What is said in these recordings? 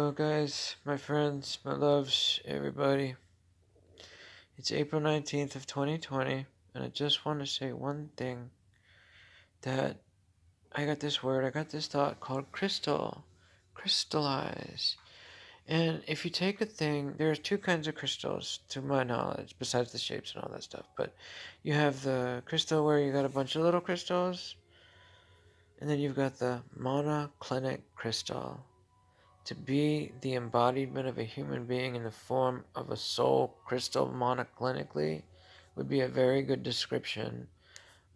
Hello, guys, my friends, my loves, everybody. It's April 19th of 2020, and I just want to say one thing, that I got this thought called crystallize. And if you take a thing, there's two kinds of crystals, to my knowledge, besides the shapes and all that stuff. But you have the crystal where you got a bunch of little crystals, and then you've got the monoclinic crystal. To be the embodiment of a human being in the form of a soul crystal monoclinically would be a very good description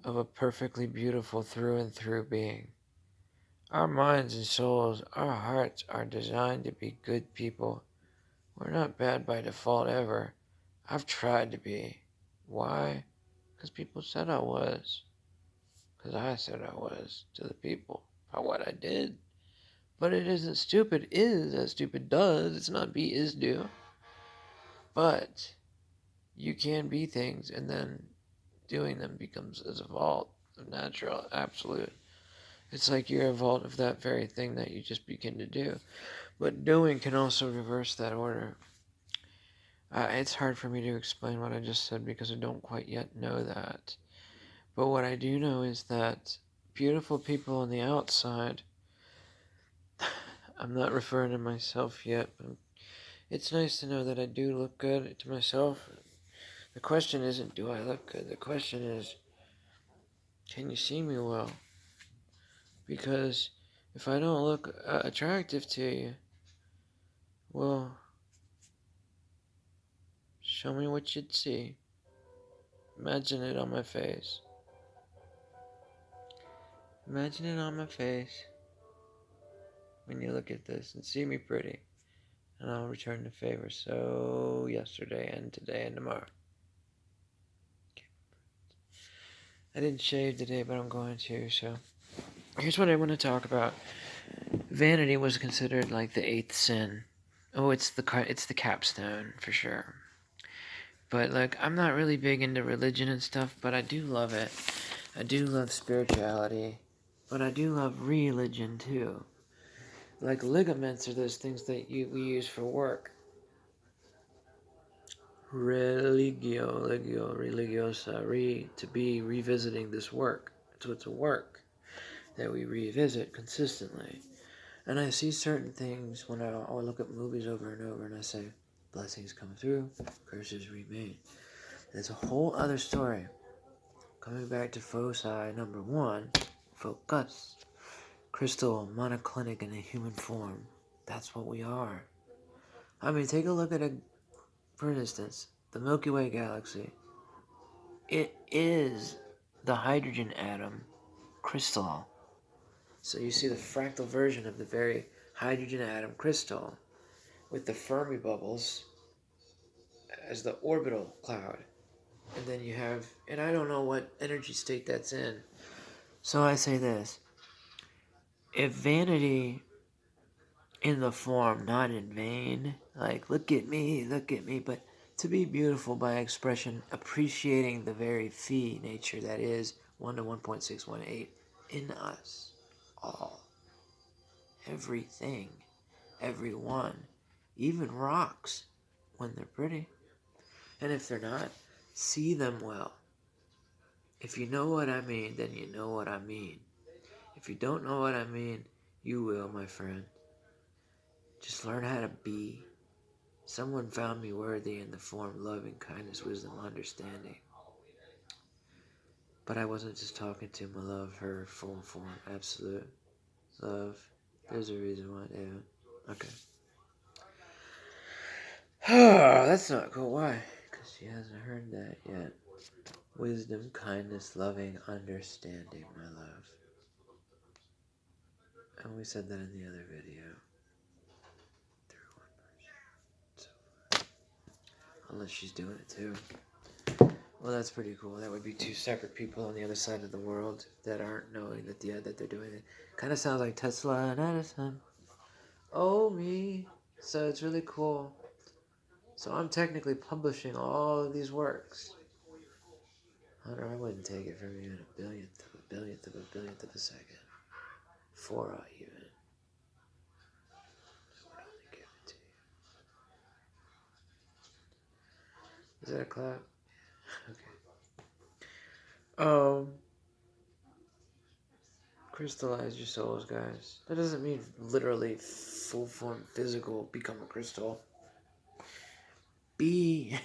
of a perfectly beautiful through and through being. Our minds and souls, our hearts are designed to be good people. We're not bad by default ever. I've tried to be. Why? Because people said I was. Because I said I was to the people by what I did. But it isn't stupid is as stupid does. It's not be is do. But you can be things, and then doing them becomes as a vault of natural, absolute. It's like you're a vault of that very thing that you just begin to do. But doing can also reverse that order. It's hard for me to explain what I just said because I don't quite yet know that. But what I do know is that beautiful people on the outside, I'm not referring to myself yet, but it's nice to know that I do look good to myself. The question isn't, do I look good? The question is, can you see me well? Because if I don't look attractive to you, well, show me what you'd see. Imagine it on my face. Imagine it on my face when you look at this and see me pretty. And I'll return the favor. So, yesterday and today and tomorrow. I didn't shave today, but I'm going to, so. Here's what I want to talk about. Vanity was considered like the eighth sin. Oh, it's the capstone, for sure. But, like, I'm not really big into religion and stuff, but I do love it. I do love spirituality. But I do love religion, too. Like, ligaments are those things that we use for work. Religiosa, to be revisiting this work. So it's a work that we revisit consistently. And I see certain things when I look at movies over and over and I say, blessings come through, curses remain. There's a whole other story. Coming back to foci number one, focus. Crystal monoclinic in a human form. That's what we are. I mean, take a look at for instance, the Milky Way galaxy. It is the hydrogen atom crystal. So you see the fractal version of the very hydrogen atom crystal with the Fermi bubbles as the orbital cloud. And then you have, and I don't know what energy state that's in. So I say this. If vanity in the form, not in vain, like, look at me, but to be beautiful by expression, appreciating the very phi nature that is 1 to 1.618 in us all. Everything, everyone, even rocks, when they're pretty. And if they're not, see them well. If you know what I mean, then you know what I mean. If you don't know what I mean, you will, my friend. Just learn how to be. Someone found me worthy in the form, loving, kindness, wisdom, understanding. But I wasn't just talking to my love, her full form, absolute love. There's a reason why, yeah. Okay. That's not cool. Why? Because she hasn't heard that yet. Wisdom, kindness, loving, understanding, my love. And we said that in the other video. So, unless she's doing it too. Well, that's pretty cool. That would be two separate people on the other side of the world that aren't knowing that that they're doing it. Kind of sounds like Tesla and Edison. Oh, me. So it's really cool. So I'm technically publishing all of these works. Hunter, I wouldn't take it from you in a billionth of a billionth of a billionth of a second. 4 even. I would only give Is that a clap? Okay. Crystallize your souls, guys. That doesn't mean literally full form physical become a crystal. Be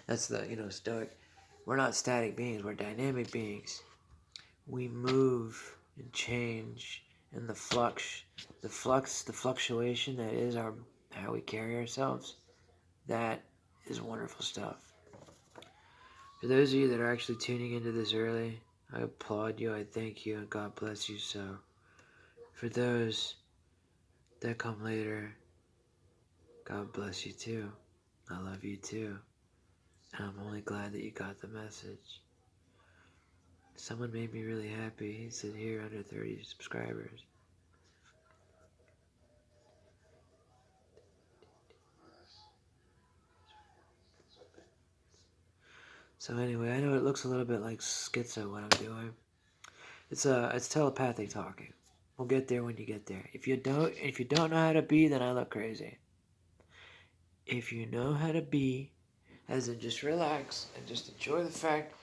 that's the stoic. We're not static beings, we're dynamic beings. We move and change and the fluctuation that is our how we carry ourselves, that is wonderful stuff. For those of you that are actually tuning into this early, I applaud you, I thank you, and God bless you so. For those that come later, God bless you too. I love you too. And I'm only glad that you got the message. Someone made me really happy. He said here under 30 subscribers. So anyway, I know it looks a little bit like schizo what I'm doing. It's telepathic talking. We'll get there when you get there. If you don't know how to be, then I look crazy. If you know how to be, as in just relax and just enjoy the fact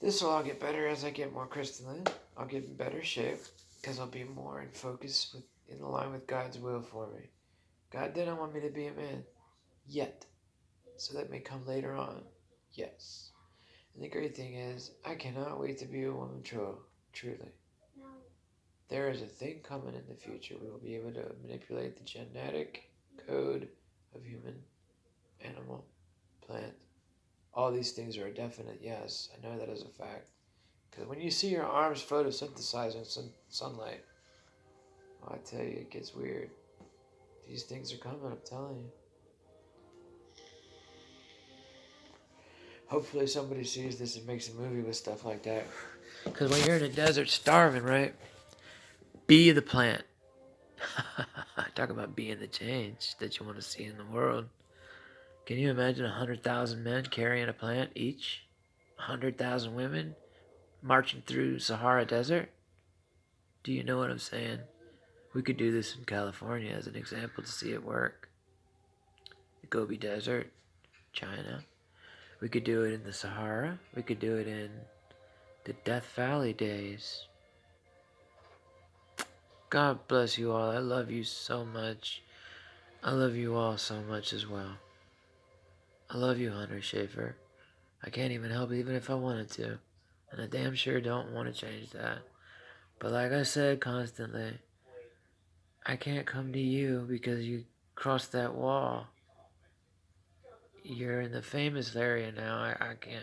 this will all get better as I get more crystalline. I'll get in better shape because I'll be more in focus in line with God's will for me. God didn't want me to be a man yet, so that may come later on. Yes. And the great thing is, I cannot wait to be a woman truly. There is a thing coming in the future. We will be able to manipulate the genetic code of human, animal, plant. All these things are a definite yes. I know that as a fact. Because when you see your arms photosynthesize in sunlight, well, I tell you, it gets weird. These things are coming, I'm telling you. Hopefully somebody sees this and makes a movie with stuff like that. Because when you're in a desert starving, right? Be the plant. Talk about being the change that you want to see in the world. Can you imagine 100,000 men carrying a plant each? 100,000 women marching through Sahara Desert? Do you know what I'm saying? We could do this in California as an example to see it work. The Gobi Desert, China. We could do it in the Sahara. We could do it in the Death Valley days. God bless you all. I love you so much. I love you all so much as well. I love you, Hunter Schaefer. I can't even help it even if I wanted to. And I damn sure don't want to change that. But like I said constantly, I can't come to you because you crossed that wall. You're in the famous area now. I can't.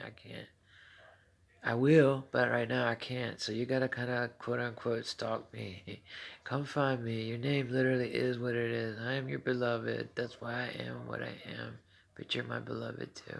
I will, but right now I can't. So you gotta kind of quote unquote stalk me. Come find me. Your name literally is what it is. I am your beloved. That's why I am what I am. But you're my beloved too.